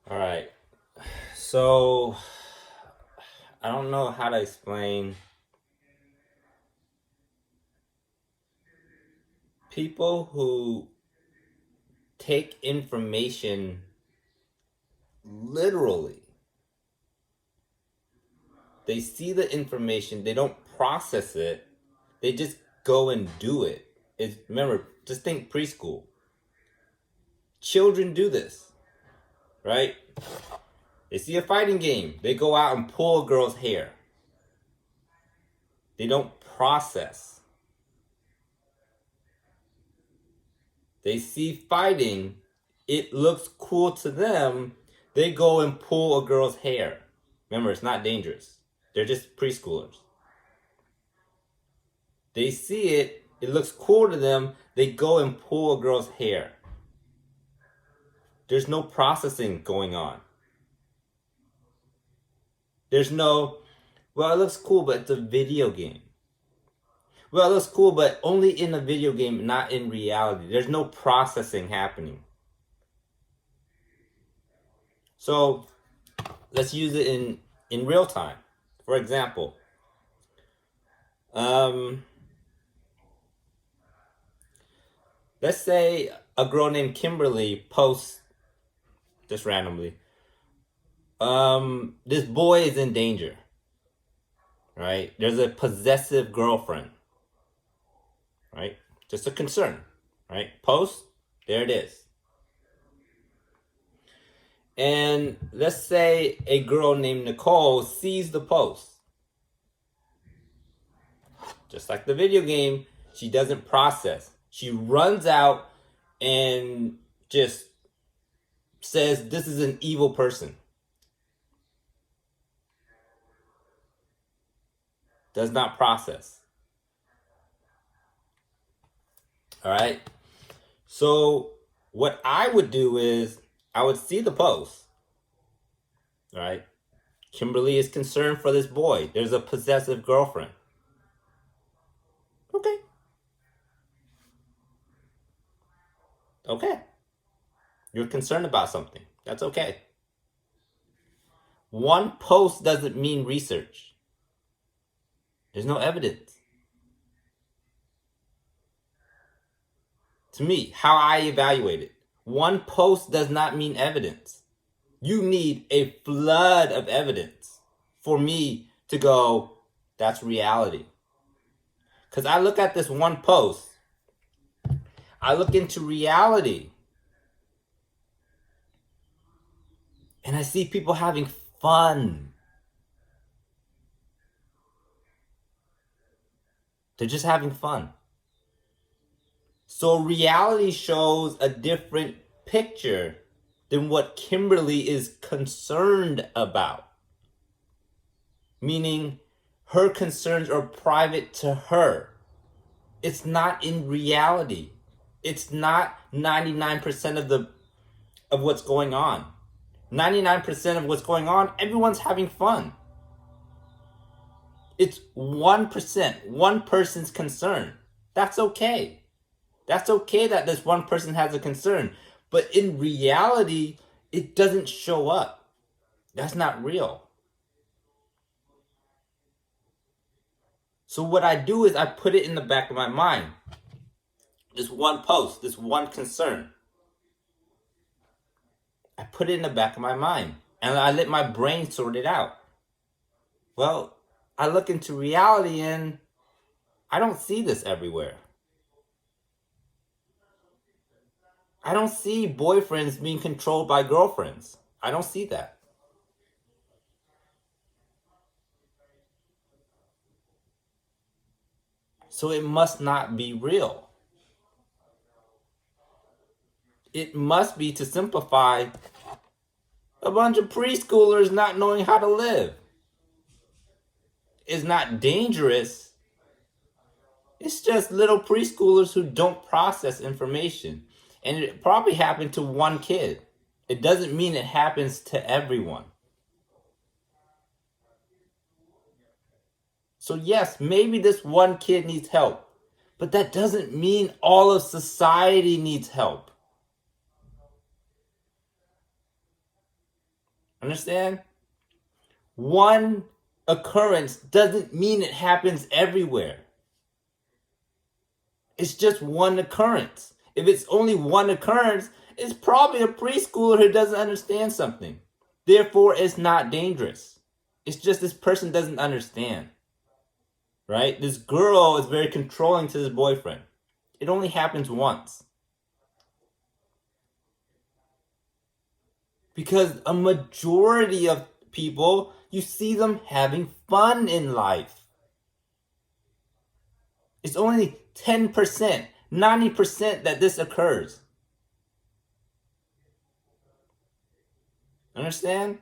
All right. So I don't know how to explain people who take information literally. They see the information, they don't process it, they just go and do it. Remember, just think preschool. Children do this, right? They see a fighting game, they go out and pull a girl's hair. They don't process. They see fighting, it looks cool to them, they go and pull a girl's hair. Remember, it's not dangerous. They're just preschoolers. They see it, it looks cool to them, they go and pull a girl's hair. There's no processing going on. There's no, well, it looks cool, but it's a video game. Well, it looks cool, but only in a video game, not in reality. There's no processing happening. So let's use it in real time. For example, let's say a girl named Kimberly posts just randomly, this boy is in danger, right? There's a possessive girlfriend, right? Just a concern, right? Post, there it is. And let's say a girl named Nicole sees the post. Just like the video game, she doesn't process. She runs out and just says, this is an evil person. Does not process. All right. So what I would do is I would see the post. All right. Kimberly is concerned for this boy. There's a possessive girlfriend. Okay. Okay. You're concerned about something. That's okay. One post doesn't mean research. There's no evidence. To me, how I evaluate it, one post does not mean evidence. You need a flood of evidence for me to go, that's reality. Because I look at this one post, I look into reality, and I see people having fun. They're just having fun. So reality shows a different picture than what Kimberly is concerned about. Meaning her concerns are private to her. It's not in reality. It's not 99% of what's going on. 99% of what's going on, everyone's having fun. It's 1%, one person's concern. That's okay. That's okay that this one person has a concern. But in reality, it doesn't show up. That's not real. So what I do is I put it in the back of my mind. This one post, this one concern. I put it in the back of my mind. And I let my brain sort it out. Well, I look into reality and I don't see this everywhere. I don't see boyfriends being controlled by girlfriends. I don't see that. So it must not be real. It must be, to simplify, a bunch of preschoolers not knowing how to live. It's not dangerous. It's just little preschoolers who don't process information. And it probably happened to one kid. It doesn't mean it happens to everyone. So yes, maybe this one kid needs help, but that doesn't mean all of society needs help. Understand? One occurrence doesn't mean it happens everywhere. It's just one occurrence. If it's only one occurrence, it's probably a preschooler who doesn't understand something. Therefore, it's not dangerous. It's just this person doesn't understand. Right? This girl is very controlling to this boyfriend. It only happens once. Because a majority of people, you see them having fun in life. It's only 10%, 90% that this occurs. Understand?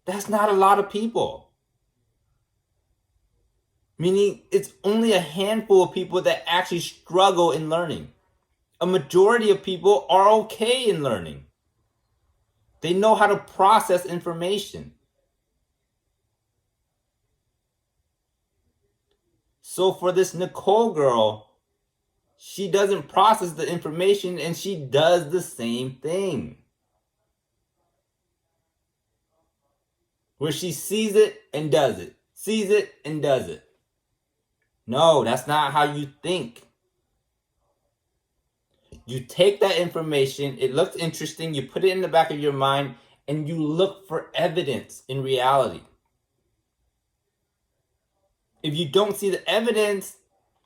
That's not a lot of people. Meaning it's only a handful of people that actually struggle in learning. A majority of people are okay in learning. They know how to process information. So for this Nicole girl, she doesn't process the information and she does the same thing. Where she sees it and does it. Sees it and does it. No, that's not how you think. You take that information, it looks interesting, you put it in the back of your mind, and you look for evidence in reality. If you don't see the evidence,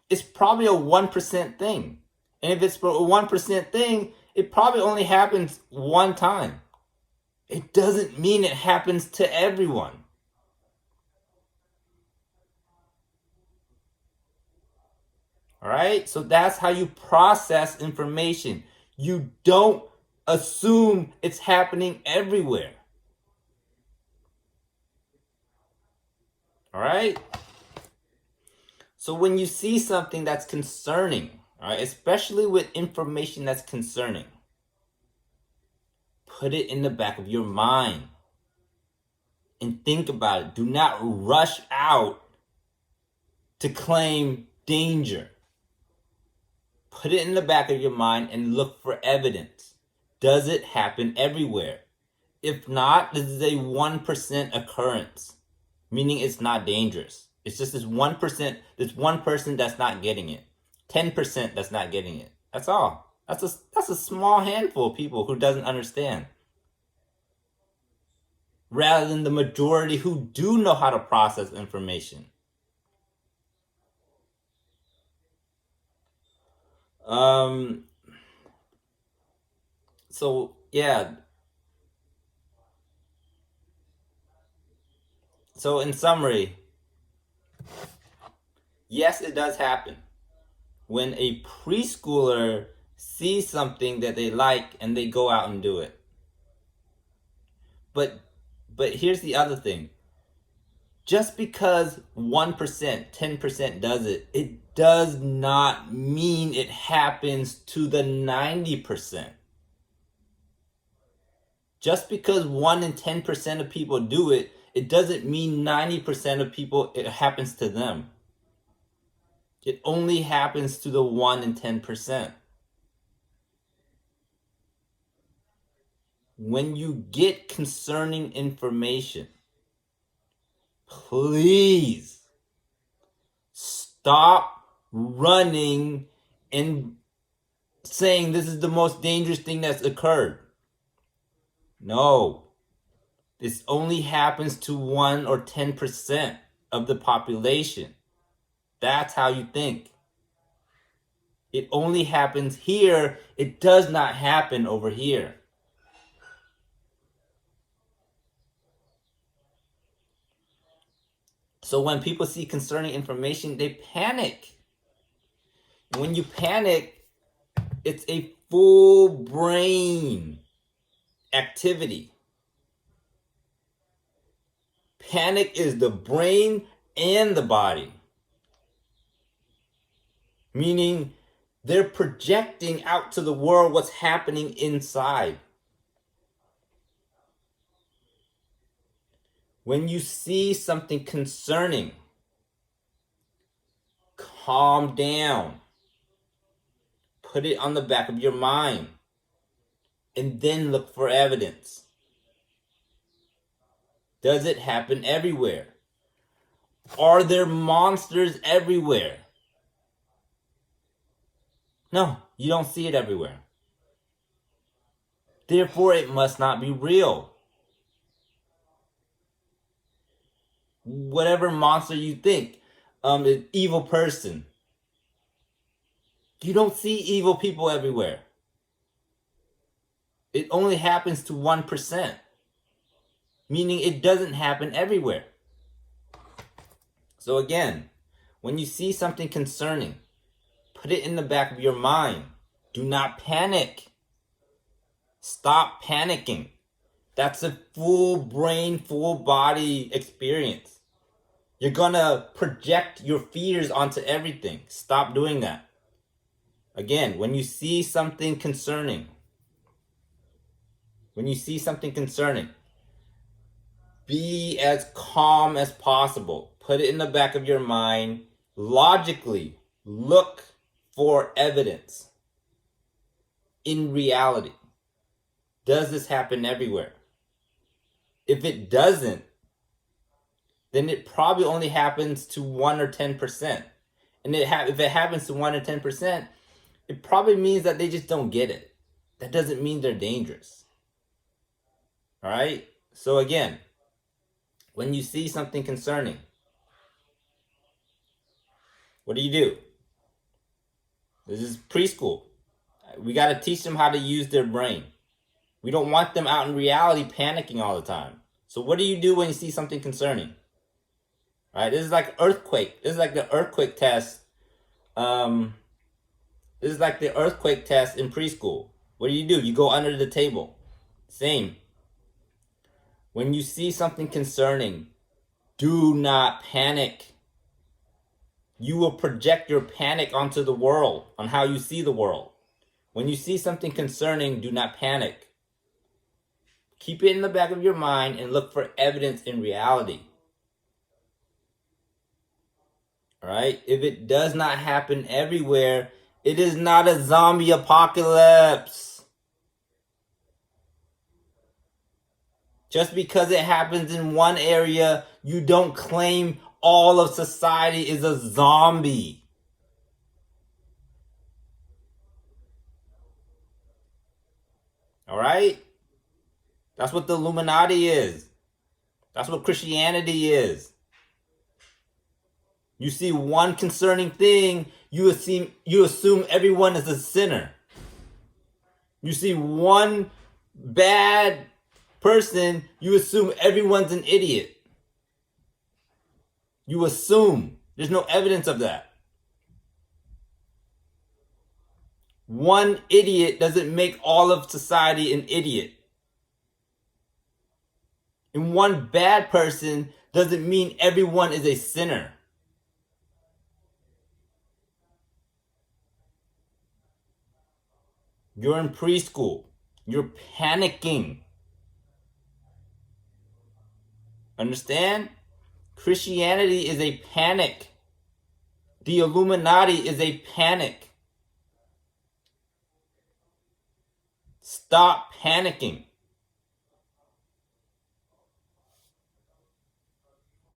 it's probably a 1% thing. And if it's a 1% thing, it probably only happens one time. It doesn't mean it happens to everyone. All right? So that's how you process information. You don't assume it's happening everywhere. All right? So when you see something that's concerning, all right, especially with information that's concerning, put it in the back of your mind and think about it. Do not rush out to claim danger. Put it in the back of your mind and look for evidence. Does it happen everywhere? If not, this is a 1% occurrence, meaning it's not dangerous. It's just this 1%, this one person that's not getting it. 10% that's not getting it. That's all. That's a small handful of people who doesn't understand. Rather than the majority who do know how to process information. So yeah. So in summary, yes, it does happen. When a preschooler sees something that they like and they go out and do it. But here's the other thing. Just because 1%, 10% does it, it does not mean it happens to the 90%. Just because 1 in 10% of people do it, it doesn't mean 90% of people, it happens to them. It only happens to the 1 in 10%. When you get concerning information, please stop running and saying this is the most dangerous thing that's occurred. No. This only happens to 1 or 10% of the population. That's how you think. It only happens here. It does not happen over here. So when people see concerning information, they panic. When you panic, it's a full brain activity. Panic is the brain and the body. Meaning they're projecting out to the world what's happening inside. When you see something concerning, calm down. Put it on the back of your mind. And then look for evidence. Does it happen everywhere? Are there monsters everywhere? No, you don't see it everywhere. Therefore, it must not be real. Whatever monster you think, an evil person, you don't see evil people everywhere. It only happens to 1%, meaning it doesn't happen everywhere. So again, when you see something concerning, put it in the back of your mind. Do not panic. Stop panicking. That's a full brain, full body experience. You're gonna project your fears onto everything. Stop doing that. Again, when you see something concerning, be as calm as possible. Put it in the back of your mind. Logically, look for evidence. In reality, does this happen everywhere? If it doesn't, then it probably only happens to 1 or 10%. And if it happens to 1 or 10%, it probably means that they just don't get it. That doesn't mean they're dangerous. All right? So again, when you see something concerning, what do? This is preschool. We got to teach them how to use their brain. We don't want them out in reality panicking all the time. So what do you do when you see something concerning? All right, this is like earthquake. This is like the earthquake test. This is like the earthquake test in preschool. What do? You go under the table. Same. When you see something concerning, do not panic. You will project your panic onto the world, on how you see the world. When you see something concerning, do not panic. Keep it in the back of your mind and look for evidence in reality. All right? If it does not happen everywhere, it is not a zombie apocalypse. Just because it happens in one area, you don't claim all of society is a zombie. All right? That's what the Illuminati is. That's what Christianity is. You see one concerning thing, you assume everyone is a sinner. You see one bad person, you assume everyone's an idiot. You assume. There's no evidence of that. One idiot doesn't make all of society an idiot. And one bad person doesn't mean everyone is a sinner. You're in preschool. You're panicking. Understand? Christianity is a panic. The Illuminati is a panic. Stop panicking.